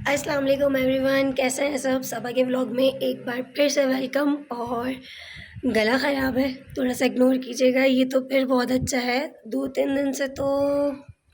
अस्सलाम वालेकुम एवरीवन, कैसे हैं सब आगे व्लॉग में एक बार फिर से वेलकम। और गला ख़राब है, थोड़ा सा इग्नोर कीजिएगा। ये तो फिर बहुत अच्छा है। 2-3 दिन से तो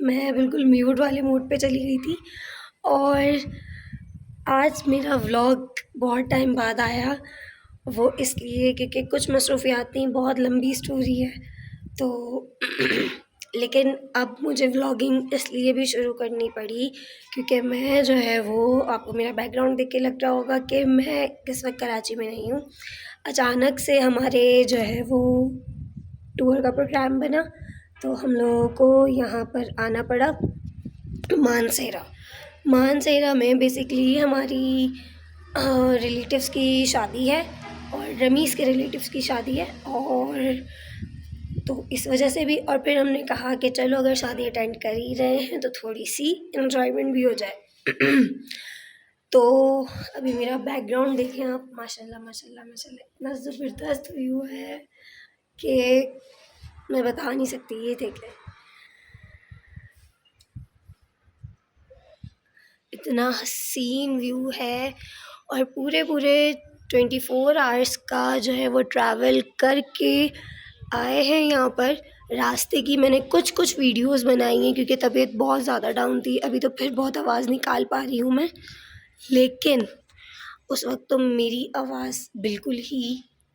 मैं बिल्कुल म्यूट वाले मोड पे चली गई थी और आज मेरा व्लॉग बहुत टाइम बाद आया। वो इसलिए क्योंकि कुछ मसरूफ़ियात थी, बहुत लंबी स्टोरी है तो लेकिन अब मुझे व्लॉगिंग इसलिए भी शुरू करनी पड़ी क्योंकि मैं जो है वो आपको मेरा बैकग्राउंड देख के लग रहा होगा कि मैं इस वक्त कराची में नहीं हूँ। अचानक से हमारे जो है वो टूर का प्रोग्राम बना तो हम लोगों को यहाँ पर आना पड़ा मानसेरा। मानसेरा में बेसिकली हमारी रिलेटिव्स की शादी है और रमीज़ के रिलेटिव्स की शादी है, और तो इस वजह से भी। और फिर हमने कहा कि चलो अगर शादी अटेंड कर ही रहे हैं तो थोड़ी सी एन्जॉयमेंट भी हो जाए। तो अभी मेरा बैकग्राउंड देखें आप, माशाल्लाह माशाल्लाह माशाल्लाह, इतना ज़बरदस्त व्यू है कि मैं बता नहीं सकती। ये देखें, इतना हसीन व्यू है। और पूरे 24 आवर्स का जो है वो ट्रैवल करके आए हैं यहाँ पर। रास्ते की मैंने कुछ वीडियोस बनाई हैं क्योंकि तबीयत बहुत ज़्यादा डाउन थी। अभी तो फिर बहुत आवाज़ निकाल पा रही हूँ मैं, लेकिन उस वक्त तो मेरी आवाज़ बिल्कुल ही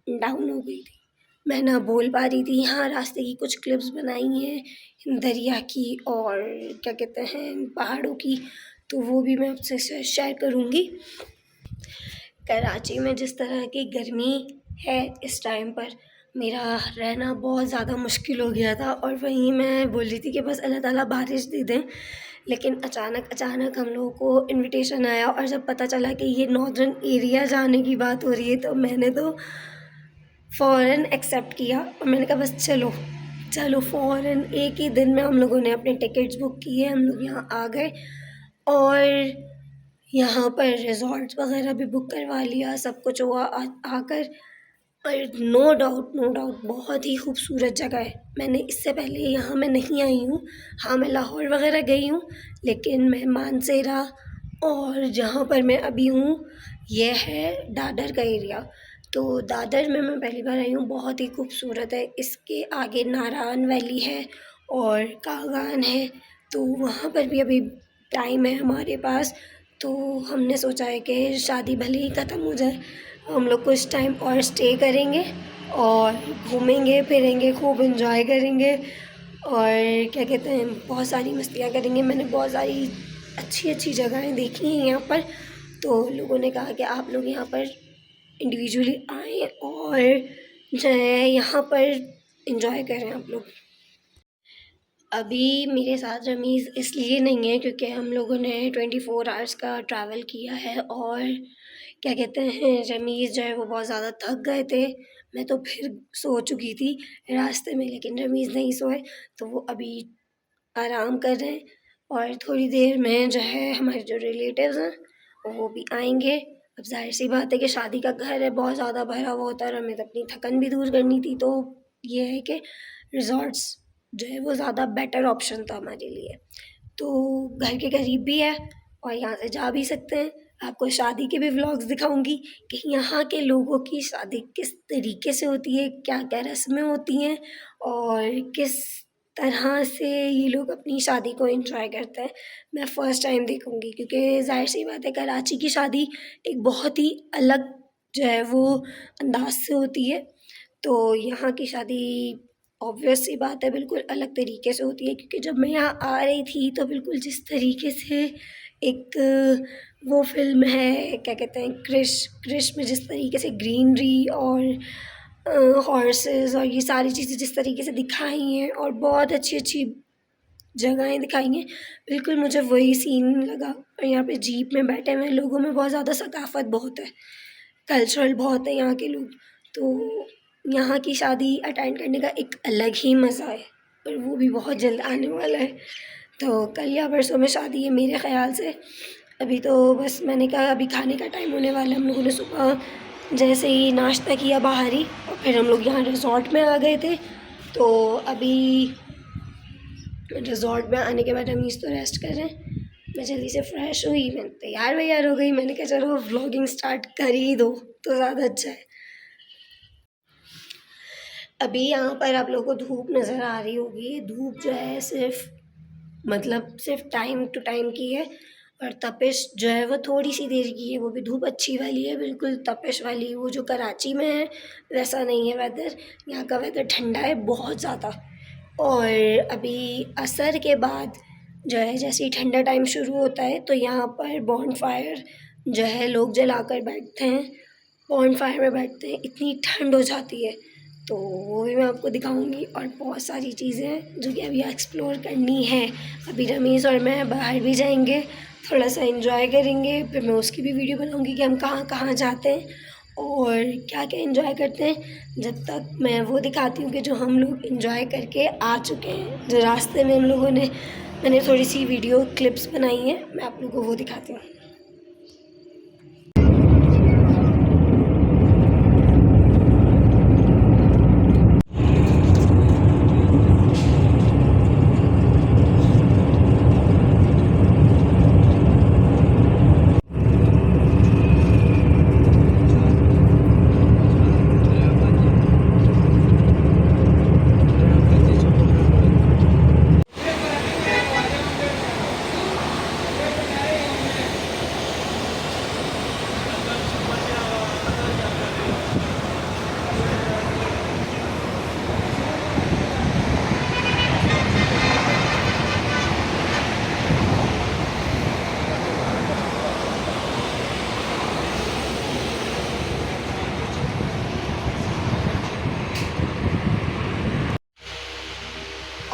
डाउन हो गई थी। मैं ना बोल पा रही थी। हाँ, रास्ते की कुछ क्लिप्स बनाई हैं दरिया की और क्या कहते हैं पहाड़ों की, तो वो भी मैं आपसे शेयर करूँगी। कराची में जिस तरह की गर्मी है इस टाइम पर, मेरा रहना बहुत ज़्यादा मुश्किल हो गया था। और वहीं मैं बोल रही थी कि बस अल्लाह ताला बारिश दे दें, लेकिन अचानक हम लोगों को इनविटेशन आया और जब पता चला कि ये नॉर्दर्न एरिया जाने की बात हो रही है तो मैंने तो फ़ौरन एक्सेप्ट किया और मैंने कहा बस चलो चलो। फ़ौरन एक ही दिन में हम लोगों ने अपने टिकट्स बुक किए, हम लोग यहाँ आ गए और यहाँ पर रिज़ॉर्ट्स वग़ैरह भी बुक करवा लिया। सब कुछ हुआ आकर। और नो डाउट बहुत ही खूबसूरत जगह है। मैंने इससे पहले यहाँ मैं नहीं आई हूँ। हाँ, मैं लाहौर वग़ैरह गई हूँ, लेकिन मैं मानसेरा और जहाँ पर मैं अभी हूँ ये है दादर का एरिया। तो दादर में मैं पहली बार आई हूँ, बहुत ही खूबसूरत है। इसके आगे नारान वैली है और कागान है, तो वहाँ पर भी अभी टाइम है हमारे पास। तो हमने सोचा है कि शादी भले ही ख़त्म हो जाए, हम लोग कुछ टाइम और स्टे करेंगे और घूमेंगे फिरेंगे, खूब एंजॉय करेंगे और क्या कहते हैं बहुत सारी मस्तियाँ करेंगे। मैंने बहुत सारी अच्छी जगहें देखी हैं यहाँ पर, तो लोगों ने कहा कि आप लोग यहाँ पर इंडिविजुअली आएँ और जो है यहाँ पर एंजॉय करें आप लोग। अभी मेरे साथ रमीज़ इसलिए नहीं है क्योंकि हम लोगों ने 24 आवर्स का ट्रैवल किया है और क्या कहते हैं रमीज़ जो है वो बहुत ज़्यादा थक गए थे। मैं तो फिर सो चुकी थी रास्ते में, लेकिन रमीज़ नहीं सोए, तो वो अभी आराम कर रहे हैं। और थोड़ी देर में जो है हमारे जो रिलेटिव्स हैं वो भी आएंगे। अब जाहिर सी बात है कि शादी का घर है, बहुत ज़्यादा भरा हुआ होता है और हमें तो अपनी थकन भी दूर करनी थी, तो ये है कि रिज़ॉर्ट्स जो है वो ज़्यादा बेटर ऑप्शन था हमारे लिए। तो घर के करीब भी है और यहाँ से जा भी सकते हैं। आपको शादी के भी व्लॉग्स दिखाऊंगी कि यहाँ के लोगों की शादी किस तरीके से होती है, क्या-क्या रस्में होती हैं और किस तरह से ये लोग अपनी शादी को एंजॉय करते हैं। मैं फ़र्स्ट टाइम देखूँगी क्योंकि ज़ाहिर-सी बात है कराची की शादी एक बहुत ही अलग जो है वो अंदाज़ से होती है। तो यहाँ की शादी ऑब्वियस सी बात है बिल्कुल अलग तरीके से होती है, क्योंकि जब मैं यहाँ आ रही थी तो बिल्कुल जिस तरीके से एक वो फ़िल्म है क्या कहते हैं क्रिश में जिस तरीके से ग्रीनरी और हॉर्सेस और ये सारी चीज़ें जिस तरीके से दिखाई हैं और बहुत अच्छी जगहें दिखाई हैं, बिल्कुल मुझे वही सीन लगा। और यहाँ पे जीप में बैठे हुए लोगों में बहुत ज़्यादा सकाफ़त बहुत है, कल्चरल बहुत है यहाँ के लोग। तो यहाँ की शादी अटेंड करने का एक अलग ही मज़ा है और वो भी बहुत जल्द आने वाला है। तो कल या परसों में शादी है मेरे ख़्याल से। अभी तो बस मैंने कहा अभी खाने का टाइम होने वाला है। हम लोगों ने सुबह जैसे ही नाश्ता किया बाहर ही और फिर हम लोग यहाँ रिज़ॉर्ट में आ गए थे। तो अभी रिज़ॉर्ट में आने के बाद रमीज़ तो रेस्ट कर रहे हैं, मैं जल्दी से फ्रेश हुई, मैं तैयार वैयार हो गई, मैंने कहा चलो व्लॉगिंग स्टार्ट कर ही दो तो ज़्यादा अच्छा है। अभी यहाँ पर आप लोगों को धूप नज़र आ रही होगी, धूप जो है सिर्फ टाइम टू टाइम की है, और तपिश जो है वो थोड़ी सी देर की है, वो भी धूप अच्छी वाली है, बिल्कुल तपिश वाली। वो जो कराची में है वैसा नहीं है वेदर, यहाँ का वेदर ठंडा है बहुत ज़्यादा। और अभी असर के बाद जो है जैसे ही ठंडा टाइम शुरू होता है तो यहाँ पर बॉनफायर जो है लोग जला कर बैठते हैं, बॉनफायर में बैठते हैं, इतनी ठंड हो जाती है। तो वो भी मैं आपको दिखाऊंगी, और बहुत सारी चीज़ें हैं जो कि अभी एक्सप्लोर करनी है। अभी रमीज़ और मैं बाहर भी जाएंगे, थोड़ा सा एंजॉय करेंगे, फिर मैं उसकी भी वीडियो बनाऊंगी कि हम कहाँ कहाँ जाते हैं और क्या क्या एंजॉय करते हैं। जब तक मैं वो दिखाती हूँ कि जो हम लोग एंजॉय करके आ चुके हैं, जो रास्ते में हम लोगों ने मैंने थोड़ी सी वीडियो क्लिप्स बनाई हैं, मैं आप लोगों को वो दिखाती हूँ।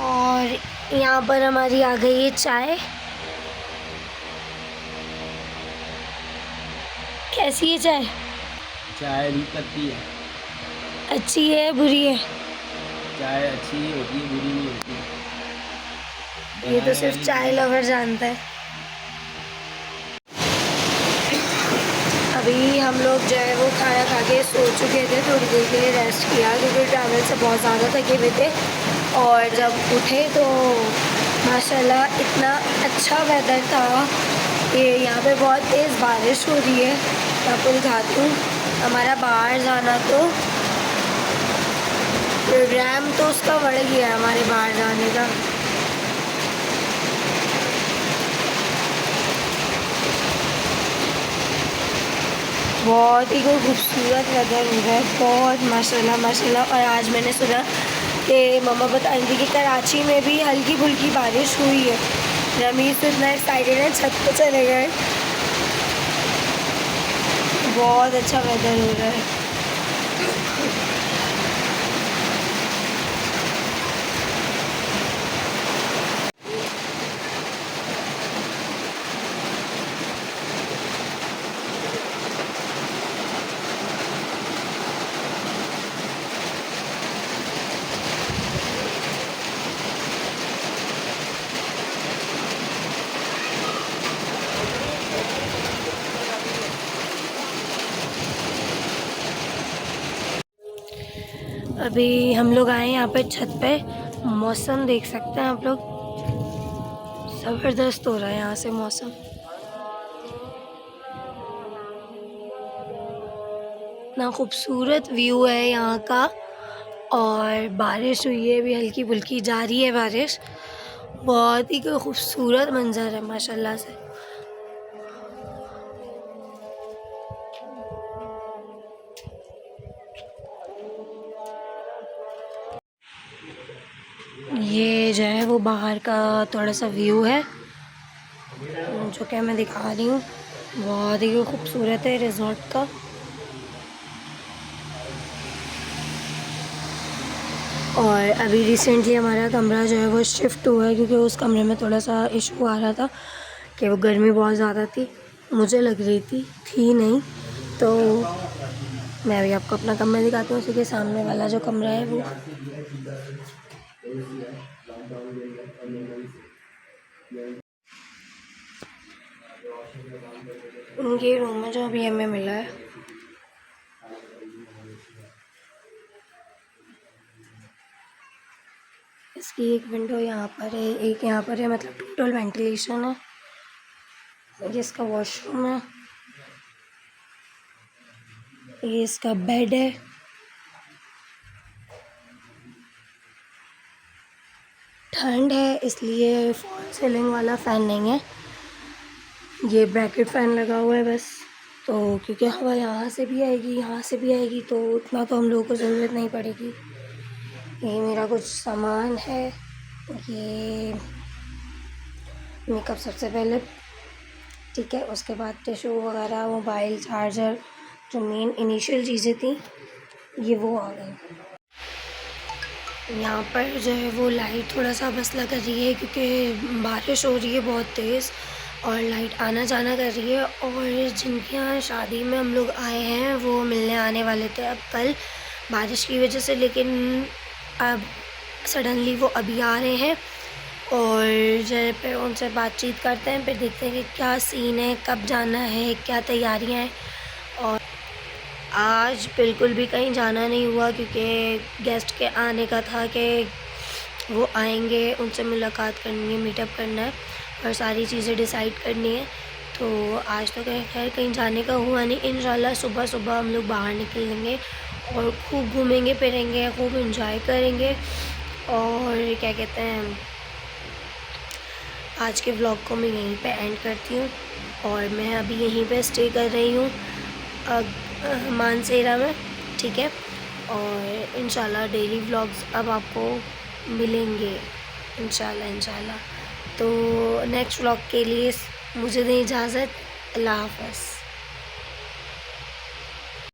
और यहाँ पर हमारी आ गई है चाय। कैसी है चाय? चाय पत्ती है। अच्छी है बुरी है? चाय अच्छी ही होती है, बुरी नहीं होती। ये तो सिर्फ चाय लवर जानता है। अभी हम लोग जो है वो खाना खा के सो चुके थे, थोड़ी देर के लिए रेस्ट किया क्योंकि ट्रैवल से बहुत ज़्यादा थके हुए थे। और जब उठे तो माशाल्लाह इतना अच्छा वेदर था कि यहाँ पे बहुत तेज़ बारिश हो रही है। मैं आपको दिखाती हूँ, हमारा बाहर जाना तो प्रोग्राम तो उसका बढ़ गया है हमारे बाहर जाने का। बहुत ही कोई खूबसूरत वेदर हो रहा है, बहुत माशाल्लाह माशाल्लाह। और आज मैंने सुना कि मम्मा बताएंगी कि कराची में भी हल्की फुल्की बारिश हुई है। रमीज़ तो इतना एक्साइटेड है, छत पे चले गए। बहुत अच्छा वेदर हो रहा है। अभी हम लोग आए यहाँ पे छत पे, मौसम देख सकते हैं आप लोग, ज़बरदस्त हो रहा है यहाँ से मौसम। इतना खूबसूरत व्यू है यहाँ का, और बारिश हुई है अभी, हल्की फुल्की जारी है बारिश। बहुत ही खूबसूरत मंजर है माशाल्लाह से। ये जो है वो बाहर का थोड़ा सा व्यू है जो कि मैं दिखा रही हूँ, बहुत ही खूबसूरत है रिजॉर्ट का। और अभी रिसेंटली हमारा कमरा जो है वो शिफ्ट हुआ है क्योंकि उस कमरे में थोड़ा सा इशू आ रहा था कि वो गर्मी बहुत ज़्यादा थी, मुझे लग रही थी नहीं। तो मैं अभी आपको अपना कमरा दिखाती हूँ, उसी के सामने वाला जो कमरा है वो। उनके रूम में जो अभी हमें मिला है। इसकी एक विंडो यहाँ पर है, एक यहाँ पर है, मतलब टोटल वेंटिलेशन है। ये इसका वॉशरूम है, ये इसका बेड है। ठंड है इसलिए फॉल सीलिंग वाला फ़ैन नहीं है, ये ब्रैकेट फ़ैन लगा हुआ है बस। तो क्योंकि हवा यहाँ से भी आएगी, यहाँ से भी आएगी, तो उतना तो हम लोगों को ज़रूरत नहीं पड़ेगी। ये मेरा कुछ सामान है, ये मेकअप सबसे पहले, ठीक है। उसके बाद टिशू वगैरह, मोबाइल चार्जर, जो मेन इनिशियल चीज़ें थी ये वो आ गई। यहाँ पर जो है वो लाइट थोड़ा सा मसला कर रही है क्योंकि बारिश हो रही है बहुत तेज़ और लाइट आना जाना कर रही है। और जिनके यहाँ शादी में हम लोग आए हैं वो मिलने आने वाले थे अब कल बारिश की वजह से, लेकिन अब सडनली वो अभी आ रहे हैं और जो है फिर उनसे बातचीत करते हैं, फिर देखते हैं कि क्या सीन है, कब जाना है, क्या तैयारियाँ हैं। और आज बिल्कुल भी कहीं जाना नहीं हुआ क्योंकि गेस्ट के आने का था कि वो आएंगे, उनसे मुलाकात करनी है, मीटअप करना है और सारी चीज़ें डिसाइड करनी है। तो आज तो खैर कहीं जाने का हुआ नहीं। इंशाल्लाह सुबह सुबह हम लोग बाहर निकलेंगे और खूब घूमेंगे फिरेंगे, खूब एंजॉय करेंगे। और क्या कहते हैं, आज के व्लॉग को मैं यहीं पे एंड करती हूँ और मैं अभी यहीं पे स्टे कर रही हूँ मानसेरा में, ठीक है। और इंशाल्लाह डेली व्लॉग्स अब आपको मिलेंगे इंशाल्लाह। तो नेक्स्ट व्लॉग के लिए मुझे दें इजाज़त। अल्लाह हाफ़िज़।